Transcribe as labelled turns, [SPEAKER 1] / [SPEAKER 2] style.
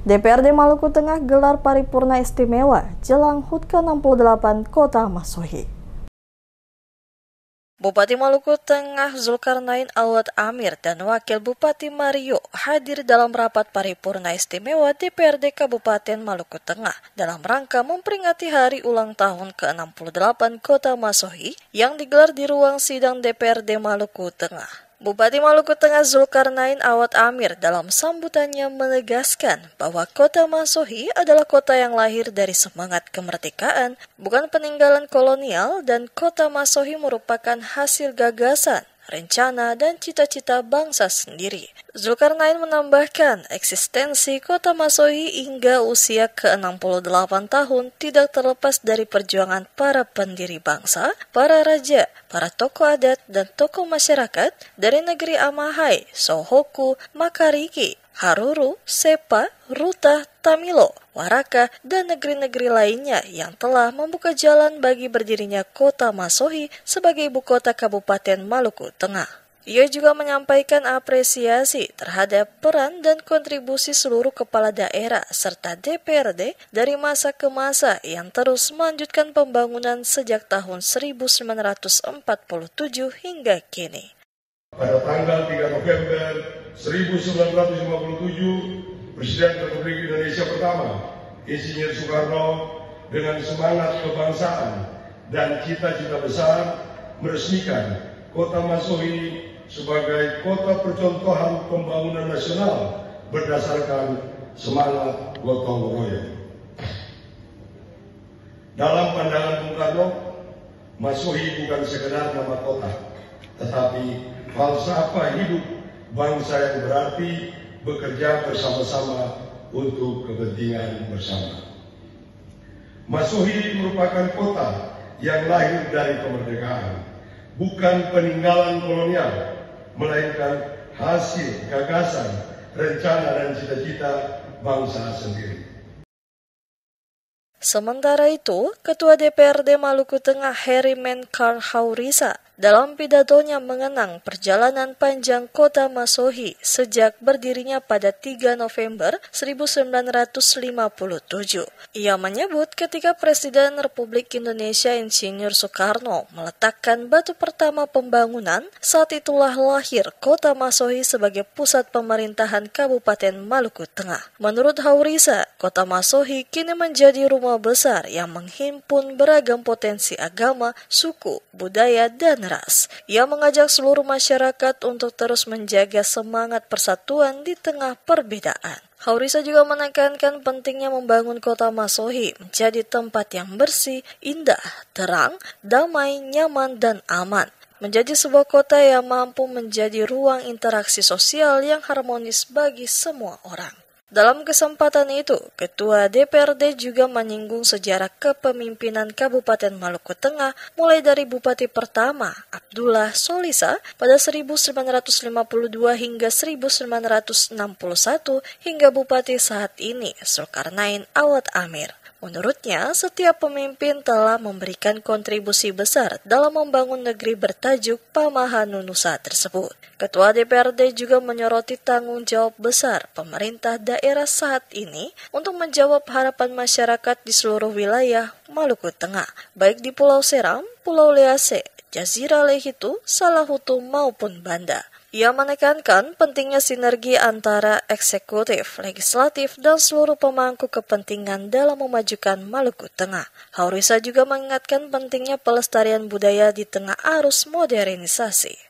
[SPEAKER 1] DPRD Maluku Tengah gelar paripurna istimewa jelang HUT ke-68 Kota Masohi. Bupati Maluku Tengah Zulkarnain Awad Amir dan Wakil Bupati Mario hadir dalam rapat paripurna istimewa DPRD Kabupaten Maluku Tengah dalam rangka memperingati hari ulang tahun ke-68 Kota Masohi yang digelar di ruang sidang DPRD Maluku Tengah. Bupati Maluku Tengah Zulkarnain Awad Amir dalam sambutannya menegaskan bahwa Kota Masohi adalah kota yang lahir dari semangat kemerdekaan, bukan peninggalan kolonial, dan Kota Masohi merupakan hasil gagasan, rencana, dan cita-cita bangsa sendiri. Zulkarnain menambahkan eksistensi Kota Masohi hingga usia ke-68 tahun tidak terlepas dari perjuangan para pendiri bangsa, para raja, para tokoh adat, dan tokoh masyarakat dari negeri Amahai, Sohoku, Makariki, Haruru, Sepa, Ruta, Tamilo, Waraka, dan negeri-negeri lainnya yang telah membuka jalan bagi berdirinya Kota Masohi sebagai ibu kota Kabupaten Maluku Tengah. Ia juga menyampaikan apresiasi terhadap peran dan kontribusi seluruh kepala daerah serta DPRD dari masa ke masa yang terus melanjutkan pembangunan sejak tahun 1947 hingga kini.
[SPEAKER 2] Pada tanggal 3 November 1957, Presiden Republik Indonesia pertama, Insinyur Soekarno, dengan semangat kebangsaan dan cita-cita besar meresmikan Kota Masohi sebagai kota percontohan pembangunan nasional berdasarkan semangat gotong royong. Dalam pandangan Bung Karno, Masohi bukan sekedar nama kota, tetapi falsafah hidup bangsa yang berarti bekerja bersama-sama untuk kepentingan bersama. Masohi merupakan kota yang lahir dari kemerdekaan, bukan peninggalan kolonial, melainkan hasil gagasan, rencana, dan cita-cita bangsa sendiri.
[SPEAKER 1] Sementara itu, Ketua DPRD Maluku Tengah Herimen Karl Haurisa dalam pidatonya mengenang perjalanan panjang Kota Masohi sejak berdirinya pada 3 November 1957. Ia menyebut ketika Presiden Republik Indonesia Insinyur Soekarno meletakkan batu pertama pembangunan, saat itulah lahir Kota Masohi sebagai pusat pemerintahan Kabupaten Maluku Tengah. Menurut Haurisa, Kota Masohi kini menjadi rumah besar yang menghimpun beragam potensi agama, suku, budaya, dan ras. Ia mengajak seluruh masyarakat untuk terus menjaga semangat persatuan di tengah perbedaan. Haurisa juga menekankan pentingnya membangun Kota Masohi menjadi tempat yang bersih, indah, terang, damai, nyaman, dan aman. Menjadi sebuah kota yang mampu menjadi ruang interaksi sosial yang harmonis bagi semua orang. Dalam kesempatan itu, Ketua DPRD juga menyinggung sejarah kepemimpinan Kabupaten Maluku Tengah mulai dari Bupati pertama, Abdullah Solisa, pada 1952 hingga 1961 hingga Bupati saat ini, Zulkarnain Awad Amir. Menurutnya, setiap pemimpin telah memberikan kontribusi besar dalam membangun negeri bertajuk Pamahanu Nusa tersebut. Ketua DPRD juga menyoroti tanggung jawab besar pemerintah daerah saat ini untuk menjawab harapan masyarakat di seluruh wilayah Maluku Tengah, baik di Pulau Seram, Pulau Lease, Jazirah Lehitu, Salahutu maupun Banda. Ia menekankan pentingnya sinergi antara eksekutif, legislatif, dan seluruh pemangku kepentingan dalam memajukan Maluku Tengah. Haurisa juga mengingatkan pentingnya pelestarian budaya di tengah arus modernisasi.